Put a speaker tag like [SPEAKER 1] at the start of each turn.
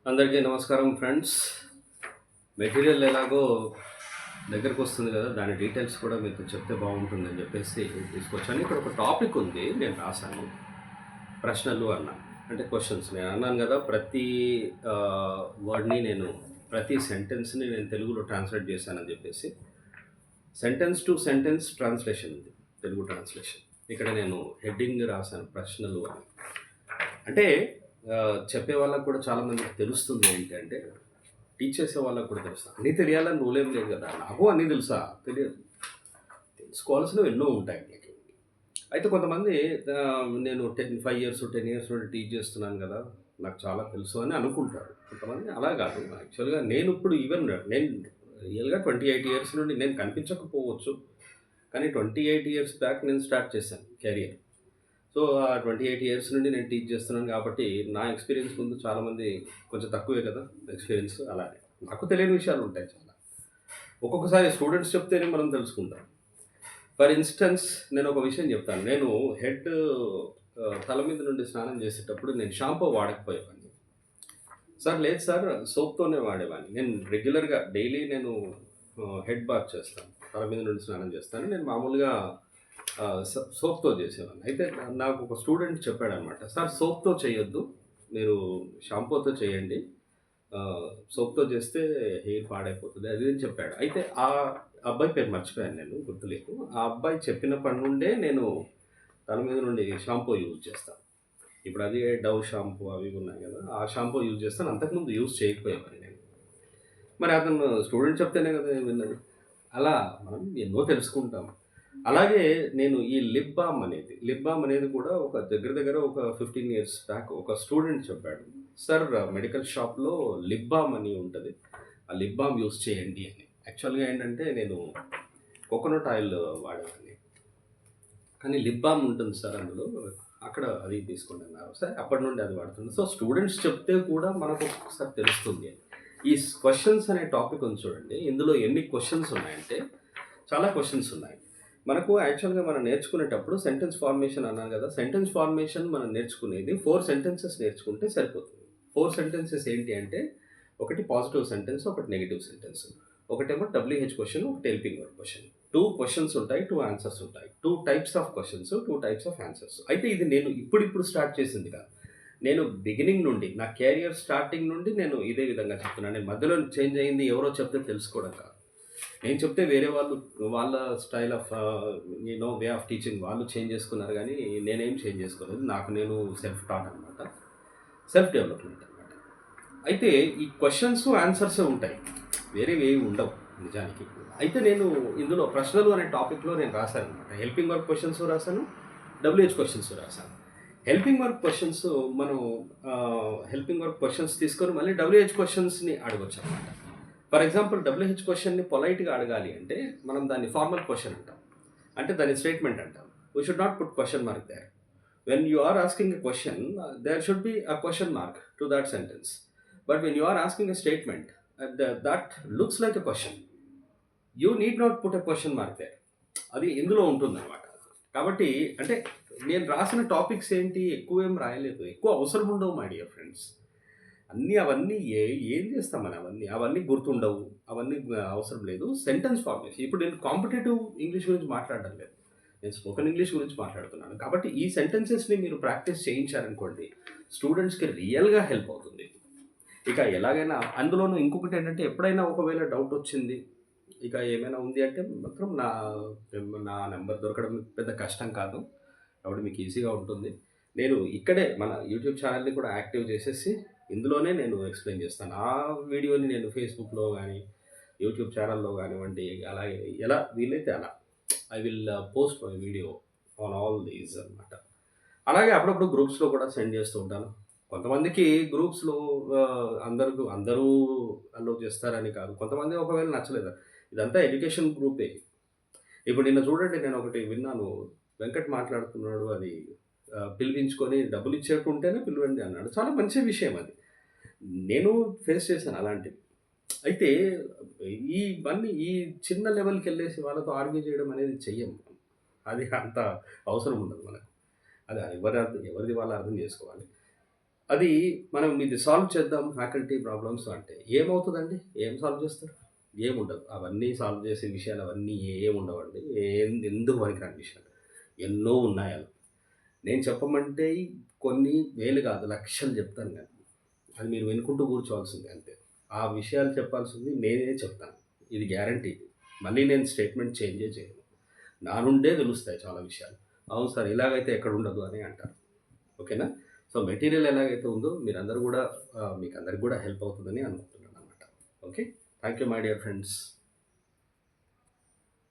[SPEAKER 1] అందరికీ నమస్కారం friends. Material ఎలాగో దగ్గరకు వస్తుంది కదా! దాని డీటెయిల్స్ కూడా మీతో చెప్తే బాగుంటుందని చెప్పేసి తీసుకొచ్చాను. ఇక్కడ ఒక టాపిక్ ఉంది. నేను రాసాను. ప్రశ్నలు అన్నా. అంటే క్వెషన్స్. నేను అన్నాను కదా! ప్రతి వర్డ్‌ని ప్రతి సెంటెన్స్‌ని నేను తెలుగులో ట్రాన్స్‌లేట్ చేశానని చెప్పేసి. సెంటెన్స్ టు సెంటెన్స్ ట్రాన్స్‌లేషన్ ఉంది. తెలుగు ట్రాన్స్‌లేషన్. ఇక్కడ నేను హెడ్డింగ్ రాసాను ప్రశ్నలు అని. అంటే చెప్పే వాళ్ళకి కూడా చాలామందికి తెలుస్తుంది ఏంటి అంటే, టీచ్ చేసే వాళ్ళకి కూడా తెలుస్తుంది. అన్నీ తెలియాలని రూల్ ఏం లేదు కదా! నాకు అన్నీ తెలుసా? తెలియదు. తెలుసుకోవాల్సినవి ఎన్నో ఉంటాయి మనకి. అయితే కొంతమంది నేను 5 ఇయర్స్, 10 ఇయర్స్ నుండి టీచ్ చేస్తున్నాను కదా! నాకు చాలా తెలుసు అని అనుకుంటారు. కొంతమంది అలా కాదు. యాక్చువల్‌గా నేను ఇప్పుడు నేను రియల్‌గా 28 ఇయర్స్ నుండి నేను కనిపించకపోవచ్చు. కానీ 28 ఇయర్స్ బ్యాక్ నేను స్టార్ట్ చేశాను కెరియర్. సో, ఆ 28 ఇయర్స్ నుండి నేను టీచ్ చేస్తున్నాను కాబట్టి, నా ఎక్స్‌పీరియన్స్ ముందు చాలామంది కొంచెం తక్కువే కదా! ఎక్స్‌పీరియన్స్ అలానే. నాకు తెలియని విషయాలుంటాయి చాలా. ఒక్కొక్కసారి స్టూడెంట్స్ చెప్తేనే మనం తెలుసుకుంటాం. ఫర్ ఇన్‌స్టెన్స్ నేనొక విషయం చెప్తాను. నేను తల మీద నుండి స్నానం చేసేటప్పుడు నేను షాంపూ వాడకపోయేవాడిని. సార్ లేదు సార్ సోప్‌తోనే వాడేవాడిని. నేను రెగ్యులర్‌గా డైలీ హెడ్ బాత్ చేస్తాను. తల మీద నుండి స్నానం చేస్తాను. నేను మామూలుగా సోప్‌తో చేసేవాడిని. అయితే నాకు ఒక స్టూడెంట్ చెప్పాడనమాట. "సార్ సోప్‌తో చేయొద్దు. మీరు షాంపూతో చేయండి. సోప్‌తో చేస్తే హెయిర్ పాడైపోతది." అది ఇది అని చెప్పాడు. అయితే ఆ అబ్బాయి పేరు మర్చిపోయాను నేను గుర్తులేదు. ఆ అబ్బాయి చెప్పినప్పటి నుండే నేను తల మీద నుండి షాంపూ యూజ్ చేస్తాను. ఇప్పుడు అది డవ్ షాంపూ అవి ఇవి ఉన్నాయి కదా! ఆ షాంపూ యూజ్ చేస్తాను. అంతకుముందు యూజ్ చేయకపోయేవాడిని నేను. మరి అతను స్టూడెంట్ చెప్తేనే కదా విన్నది. అలా మనం ఎన్నో తెలుసుకుంటాం. అలాగే నేను ఈ లిప్ బామ్ అనేది కూడా ఒక దగ్గర దగ్గర ఒక 15 ఇయర్స్ బ్యాక్ ఒక స్టూడెంట్ చెప్పాడు. సార్ మెడికల్ షాప్‌లో లిప్ బామ్ అని ఉంటది. ఆ లిప్ బామ్ యూజ్ చేయండి అని. యాక్చువల్‌గా ఏంటంటే నేను కోకోనట్ ఆయిల్ వాడేవాడిని. కానీ లిప్ బామ్ ఉంటుంది సార్ అందులో. అక్కడ అది తీసుకోండి అన్నారు. సరే అప్పటి నుండి అది వాడుతున్నా. సో స్టూడెంట్స్ చెప్తే కూడా మనకు ఒక్కొక్కసారి తెలుస్తుంది. ఈ క్వెషన్స్ అనే టాపిక్ ఉంది చూడండి. ఇందులో ఎన్ని క్వెషన్స్ ఉన్నాయంటే చాలా క్వెషన్స్ ఉన్నాయి. మనకు యాక్చువల్‌గా మనం నేర్చుకునేటప్పుడు సెంటెన్స్ ఫార్మేషన్ అన్నాను కదా! సెంటెన్స్ ఫార్మేషన్ మనం నేర్చుకునేది 4 సెంటెన్సెస్ నేర్చుకుంటే సరిపోతుంది. 4 సెంటెన్సెస్ ఏంటి అంటే ఒకటి పాజిటివ్ సెంటెన్స్, ఒకటి నెగెటివ్ సెంటెన్స్. ఒకటేమో డబ్ల్యూహెచ్ క్వెషన్, ఒకటి హెల్పింగ్ వర్బ్ క్వెషన్. 2 క్వెషన్స్ ఉంటాయి. 2 ఆన్సర్స్ ఉంటాయి. 2 types of questions, 2 types of answers. అయితే ఇది నేను ఇప్పుడిప్పుడు స్టార్ట్ చేసింది కాదు. నేను బిగినింగ్ నుండి నా కెరియర్ స్టార్టింగ్ నుండి నేను ఇదే విధంగా చెప్తున్నాను. నేను మధ్యలో చేంజ్ అయింది ఎవరో చెప్తే తెలుసుకోవడం కాదు. నేను చెప్తే వేరే వాళ్ళు వాళ్ళ style of way of teaching వాళ్ళు చేంజ్ చేసుకున్నారు గానీ, నేనేం చేంజ్ చేసుకోలేదు. నాకు నేను సెల్ఫ్ టాట్ అనమాట. సెల్ఫ్ డెవలప్‌మెంట్ అనమాట. అయితే ఈ క్వెషన్స్, ఆన్సర్సే ఉంటాయి. వేరేవేవి ఉండవు నిజానికి. అయితే నేను ఇందులో ప్రశ్నలు అనే టాపిక్‌లో నేను రాశాననమాట. హెల్పింగ్ వర్బ్ క్వెషన్స్ రాశాను. డబ్ల్యూహెచ్ క్వెషన్స్ రాశాను. హెల్పింగ్ వర్బ్ క్వెషన్స్ మనం హెల్పింగ్ వర్బ్ క్వెషన్స్ తీసుకొని మళ్ళీ డబ్ల్యూహెచ్ క్వెషన్స్‌ని అడగొచ్చనమాట. ఫర్ ఎగ్జాంపుల్ డబ్ల్యూహెచ్ క్వెషన్‌ని పొలైట్‌గా అడగాలి అంటే మనం దాన్ని ఫార్మల్ క్వెషన్ అంటాం. అంటే దాన్ని స్టేట్మెంట్ అంటాం. We should not put question mark there. When you are asking a question, there should be a question mark to that sentence. But when you are asking a statement that looks like a question, you need not put a question mark there. అది ఇందులో ఉంటుందన్నమాట. కాబట్టి అంటే నేను రాసిన topics ఏంటి ఎక్కువేం రాయలేదు. ఎక్కువ అవసరం ఉండవు మై డియర్ ఫ్రెండ్స్. అవన్నీ ఏం చేస్తామని అవన్నీ గుర్తుండవు. అవన్నీ అవసరం లేదు. సెంటెన్స్ ఫార్మేషన్ ఇప్పుడు నేను కాంపిటీటివ్ ఇంగ్లీష్ గురించి మాట్లాడడం లేదు. నేను స్పోకెన్ ఇంగ్లీష్ గురించి మాట్లాడుతున్నాను. కాబట్టి ఈ సెంటెన్సెస్‌ని మీరు ప్రాక్టీస్ చేయించారనుకోండి, స్టూడెంట్స్‌కి రియల్‌గా హెల్ప్ అవుతుంది. ఇక ఎలాగైనా అందులోనూ ఇంకొకటేంటంటే ఎప్పుడైనా ఒకవేళ డౌటొచ్చింది, ఇక ఏమైనా ఉంది అంటే మాత్రం నా నంబర్ దొరకడం పెద్ద కష్టం కాదు. కాబట్టి మీకు ఈజీగా ఉంటుంది. నేను ఇక్కడే మన యూట్యూబ్ ఛానెల్‌ని కూడా యాక్టివ్ చేసేసి, ఇందులోనే నేను ఎక్స్‌ప్లెయిన్ చేస్తాను. ఆ వీడియోని నేను ఫేస్‌బుక్‌లో గానీ, యూట్యూబ్ ఛానెల్‌లో గానివ్వండి, అలాగే ఎలా వీలైతే అలా I will post my video on all these అనమాట. అలాగే అప్పుడప్పుడు గ్రూప్స్‌లో కూడా సెండ్ చేస్తూ ఉంటాను. కొంతమందికి గ్రూప్స్‌లో అందరూ అలో చేస్తారని కాదు. కొంతమంది ఒకవేళ నచ్చలేదు. ఇదంతా ఎడ్యుకేషన్ గ్రూపే. ఇప్పుడు నిన్న చూడండి నేనొకటి విన్నాను. వెంకట్ మాట్లాడుతున్నాడు అది పిలిపించుకొని డబ్బులిచ్చేట్టు ఉంటేనే పిలవండి అన్నాడు. చాలా మంచి విషయం అది. నేను ఫేస్ చేశాను అలాంటివి. అయితే ఈ చిన్న లెవెల్‌కెళ్ళేసి వాళ్ళతో ఆర్గ్యూ చేయడం అనేది చెయ్యం. అది అంత అవసరం ఉండదు మనకు. అది ఎవరిది వాళ్ళు అర్థం చేసుకోవాలి. అది మనం ఇది సాల్వ్ చేద్దాం ఫ్యాకల్టీ ప్రాబ్లమ్స్ అంటే ఏమవుతుందండి? ఏం సాల్వ్ చేస్తారు? ఏముండదు. అవన్నీ సాల్వ్ చేసే విషయాలు అవన్నీ ఏముండవండి. ఎందుకు పనికిరాని విషయాలు. ఎన్నో ఉన్నాయి అలా. నేను చెప్పమంటే కొన్ని వేలు కాదు లక్షలు చెప్తాను నేను. అది మీరు వినుకుంటూ కూర్చోవాల్సిందే అంతే. ఆ విషయాలు చెప్పాల్సింది నేనే చెప్తాను. ఇది గ్యారంటీ. మళ్ళీ నేను స్టేట్మెంట్ చేంజే చేయను. నా నుండే తెలుస్తాయి చాలా విషయాలు. అవును సార్ ఇలాగైతే ఎక్కడుండదు అని అంటారు. ఓకేనా? సో, మెటీరియల్ ఎలాగైతే ఉందో మీరందరూ గూడా మీకందరికి గూడా హెల్ప్ అవుతుందని అనుకుంటున్నాననమాట. Okay. Thank you my dear friends.